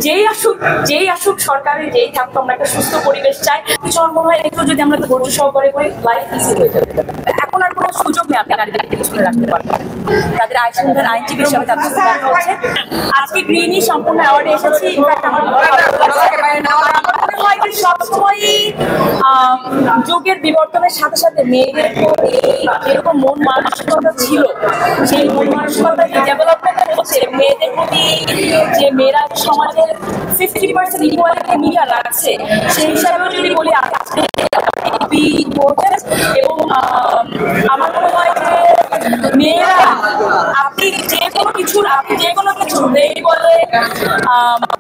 যেই আসুক সরকারে যেই থাকতো আমরা একটা সুস্থ পরিবেশ চাই। কিছু মনে হয় একটু যদি আমরা ধৈর্য সহকারে করি লাইফ ইজি হয়ে যাবে। এখন আর কোনো সুযোগ নেই আপনি নারীদেরকে পিছনে রাখতে পারবেন। তাদের আইনজীবী হিসাবে তাদের দেখা হচ্ছে। আজকে গ্রিনি সম্পূর্ণ অ্যাওয়ার্ডে এসেছি। ইনফ্যাক্ট আমার সবসময়ই যুগের বিবর্তনের সাথে সাথে মেয়েদের যেরকম মন মানসিকতা ছিল সেই মন মানসিকতা ডেভেলপমেন্ট হচ্ছে। মেয়েদের প্রতি যে মেয়েরা সমাজের 50% ইকুয়ালিটি মিডিয়া রাখছে সেই হিসাবেও যদি বলি আজকে এবং আমার মনে হয় যে মেয়েরা আপনি যে কোনো কিছু রেপ বলে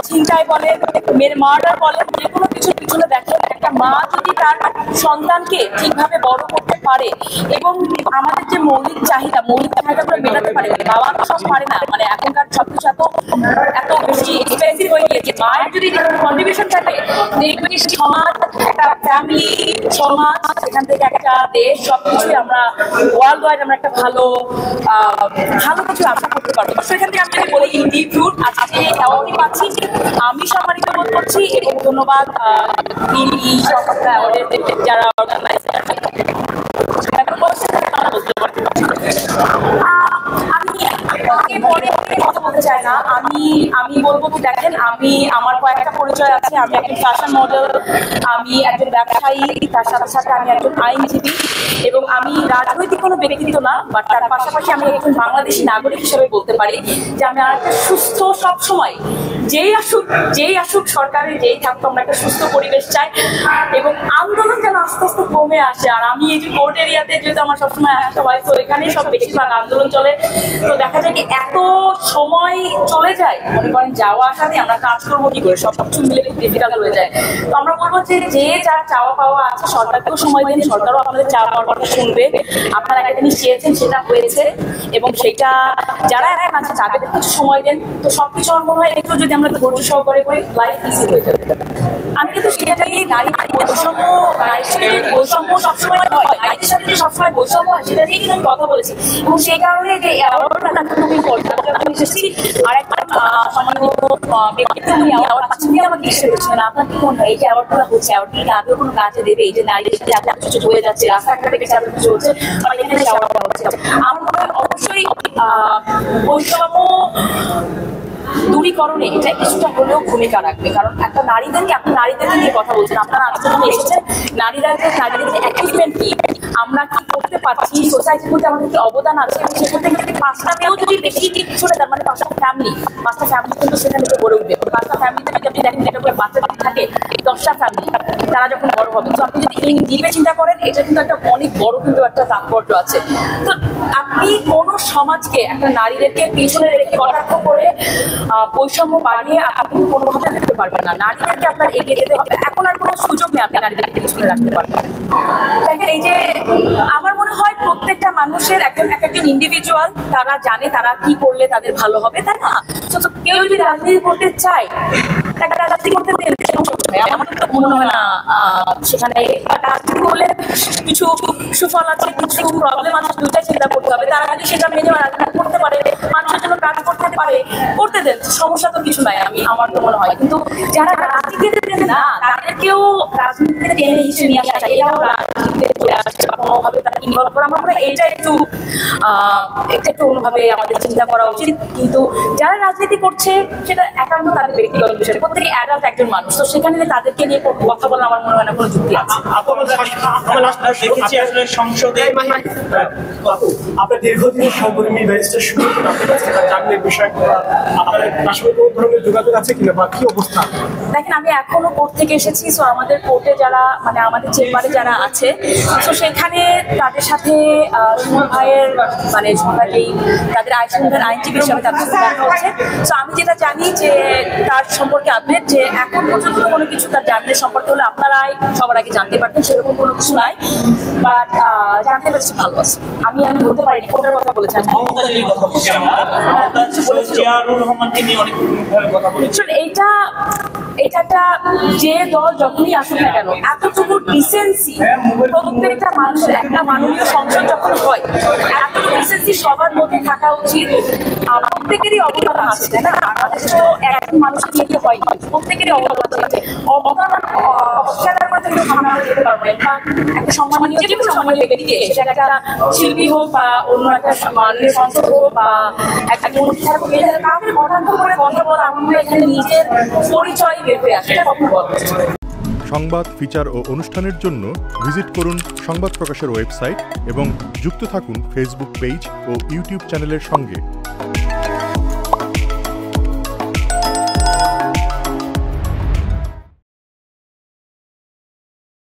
চিন্তায় বলে মেয়ের মার্ডার বলে যে কোনো কিছুর পিছনে দেখেন একটা মা যদি তার সন্তানকে ঠিকভাবে বড় করতে পারে এবং আমাদের যে মৌলিক চাহিদাগুলো মেটাতে পারে। বাবা তো সব পারে না, মানে এখনকার সবকিছু এত বেশি এক্সপেন্সিভ হয়ে গিয়েছে। মায়ের যদি কন্ট্রিবিউশন থাকে দেখবেন সমাজ, একটা ফ্যামিলি, সমাজ, এখান থেকে একটা দেশ, সবকিছুই আমরা ওয়ার্ল্ড ওয়াইড আমরা একটা ভালো কিছু আশা করতে পারবো। সেখান থেকে আমি যদি বলি ডিপ রুট আজকে অ্যাওয়ার্ডই পাচ্ছি, আমি সম্মানিত বোধ করছি এবং ধন্যবাদ এই সরকারটা অ্যাওয়ার্ডের যারা অর্গানাইজার কথা বলতে চাই না। আমি বলবো কি দেখেন, আমার কয়েকটা পরিচয় আছে। আমি একজন ফ্যাশন মডেল, আমি একজন ব্যবসায়ী, তার সাথে সাথে আমি একজন আইনজীবী এবং আমি রাজনৈতিক কোনো ব্যক্তিত্ব না, বাট তার পাশাপাশি আমি একজন বাংলাদেশি নাগরিক হিসেবে বলতে পারি যে আমি একটা সুস্থ, সবসময় যেই আসুক সরকারে যেই থাকতো আমরা একটা সুস্থ পরিবেশ চাই এবং আন্দোলন যেন আস্তে আস্তে কমে আসে। আর আমি এই যে কোর্ট এরিয়াতে যেহেতু আমার সবসময় আসা হয়, তো এখানেই সব বেশিরভাগ আন্দোলন চলে। তো দেখা যায় কি এত সময় চলে যায়, মনে করেন যাওয়া আসাতে আমরা কাজ করবো কি করে, সবকিছু মিলে ডিফিকাল্ট হয়ে যায়। তো আমরা বলবো যে যার চাওয়া পাওয়া আছে সরকারকেও সময় দিন, সরকারও আপনাদের চাওয়া পাওয়ার কথা শুনবে। আপনারা একটা জিনিস চেয়েছেন, সেটা হয়েছে এবং সেটা যারা এখন আছে তাদের কিছু সময় দেন। তো সবকিছু আমার মনে হয় একটু যদি আমরা ধৈর্য সহকারে করি লাইফ ইজি হয়ে যাবে। আমি কিন্তু সেটাই নারী বৈষম্য সবসময় হয়, নারীদের সাথে সবসময় বৈষম্য হয় সেটা নিয়ে কিন্তু আমি কথা বলেছি এবং সেই কারণে যে অ্যাওয়ার্ডটা খুবই ইম্পর্টেন্ট। আমি এসেছি আর একটা সম্মানিত ব্যক্তিত্ব অ্যাওয়ার্ড পাচ্ছেন কিনা আমাকে জিজ্ঞেস করেছিলেন আপনার কি মনে হয় এই যে অ্যাওয়ার্ডগুলো হচ্ছে, অ্যাওয়ার্ডটা আদৌ কোনো কাজে দেবে? এই যে নারীদের সাথে এত কিছু হয়ে যাচ্ছে, রাস্তাঘাট থেকে এত কিছু হচ্ছে, এখানে অ্যাওয়ার্ডটা হচ্ছে, আমার মনে হয় অবশ্যই বৈষম্য দূরীকরণে এটা কিছুটা হলেও ভূমিকা রাখবে। কারণ একটা নারীদেরকে নিয়ে কথা বলছেন আপনারা, আজকে যখন এসেছেন নারীদের অ্যাচিভমেন্ট কি, আমরা কি করতে পারছি, সোসাইটির মধ্যে আমাদের কি অবদান আছে, এবং সেখান থেকে যদি 5টা মেয়েও যদি বেশি ছড়ে তার মানে 5টা ফ্যামিলি কিন্তু সেখান থেকে গড়ে উঠবে। 5টা ফ্যামিলিতে যদি আপনি দেখেন একটা করে বাচ্চা থাকে 10টা ফ্যামিলি, তারা যখন বড় হবে। তো আপনি যদি এই দিকে চিন্তা করেন এটা কিন্তু একটা অনেক বড় কিন্তু একটা তাৎপর্য আছে। তো আপনি কোনো সমাজকে একটা নারীদেরকে পিছনে রেখে কটাক্ষ করে বৈষম্য বাড়িয়ে আপনি কোনোভাবে দেখতে পারবেন না। নারীদেরকে আপনার এগিয়ে যেতে হবে। এখন আর কোনো সুযোগ নেই আপনি নারীদেরকে পিছনে রাখতে পারবেন। দেখেন এই যে আমার মনে হয় প্রত্যেকটা মানুষের একজন ইন্ডিভিজুয়াল, তারা জানে তারা কি করলে তাদের ভালো হবে, তাই না? কেউ যদি রাজনীতি করতে চায় তাকে রাজনীতি করতে দেন, আমার তো মনে হয় না সেখানে রাজনীতি করলে কিছু সুফল আছে, কিছু প্রবলেম আছে, দুইটাই চিন্তা করতে হবে। তারা যদি সেটা মেনে রাজনীতি করতে পারে, মানুষের জন্য কাজ করতে পারে, করতে দেন, সমস্যা তো কিছু নাই। আমার তো মনে হয় কিন্তু যারা রাজনীতিতে দেন না তাদেরকেও রাজনীতিতে টেনে হিসেবে নিয়ে আসা, এরাও রাজনীতিতে চলে আসছে বা কোনোভাবে তারা ইনভলভ করা, আমার মনে হয় এটা একটু অন্যভাবে আমাদের চিন্তা করা উচিত। কিন্তু যারা রাজনীতি করছে সেটা একান্ত তাদের ব্যক্তিগত বিষয়, প্রত্যেকে অ্যাডাল্ট একজন মানুষ, তো সেখানে তাদেরকে নিয়ে কথা বলা আমার মনে হয় না কোনো যুক্তি আছে। সংসদে আপনার দীর্ঘদিনের সহকর্মী ব্যারিস্টার চাকরির বিষয়গুলো আপনার আসলে কোন ধরনের যোগাযোগ আছে কিনা বা কি অবস্থা? দেখেন আমি এখনো কোর্ট থেকে এসেছি, তো আমাদের কোর্টে যারা মানে আমাদের চেম্বারে যারা আছে, তো সেখানে তাদের সাথে সুমন ভাইয়ের মানে তাদের আইনজীবী হিসাবে তাদের সাথে দেখা হচ্ছে। তো আমি যেটা জানি যে তার সম্পর্কে আপডেট, যে এখন পর্যন্ত কোনো কিছু তার জামিনের সম্পর্কে হলে আপনারাই সবার আগে জানতে পারতেন, সেরকম কোনো কিছু নাই। বাট জানতে পেরেছি ভালো আছে। আমি বলতে পারিনি কোর্টের কথা বলেছেন, এটা যে দল যখনই আসুক না কেন এতটুকু ডিসেন্সি প্রত্যেকটা মানুষের, একটা মাননীয় সংসদ যখন হয় এতটুকু ডিসেন্সি সবার মধ্যে থাকা উচিত। প্রত্যেকেরই অবদান আছে, তাই না? আমাদের তো একজন মানুষকে নিয়ে হয় প্রত্যেকেরই অবদান আছে। অবদান অস্বীকার করতে কিন্তু আমরা যেতে পারবো না। একটা সম্মানীয় যে কোনো সম্মানীয় ব্যক্তি, সেটা একটা শিল্পী হোক বা অন্য একটা মাননীয় সংসদ হোক বা একটা মন্ত্রী হোক, কাউকে কটাক্ষ করে কথা বলা আমরা এখানে নিজের পরিচয় বের হয়ে আসে, এটা কখনো বলবো। সংবাদ, ফিচার ও অনুষ্ঠানের জন্য ভিজিট করুন সংবাদ প্রকাশের ওয়েবসাইট এবং যুক্ত থাকুন ফেসবুক পেজ ও ইউটিউব চ্যানেলের সঙ্গে।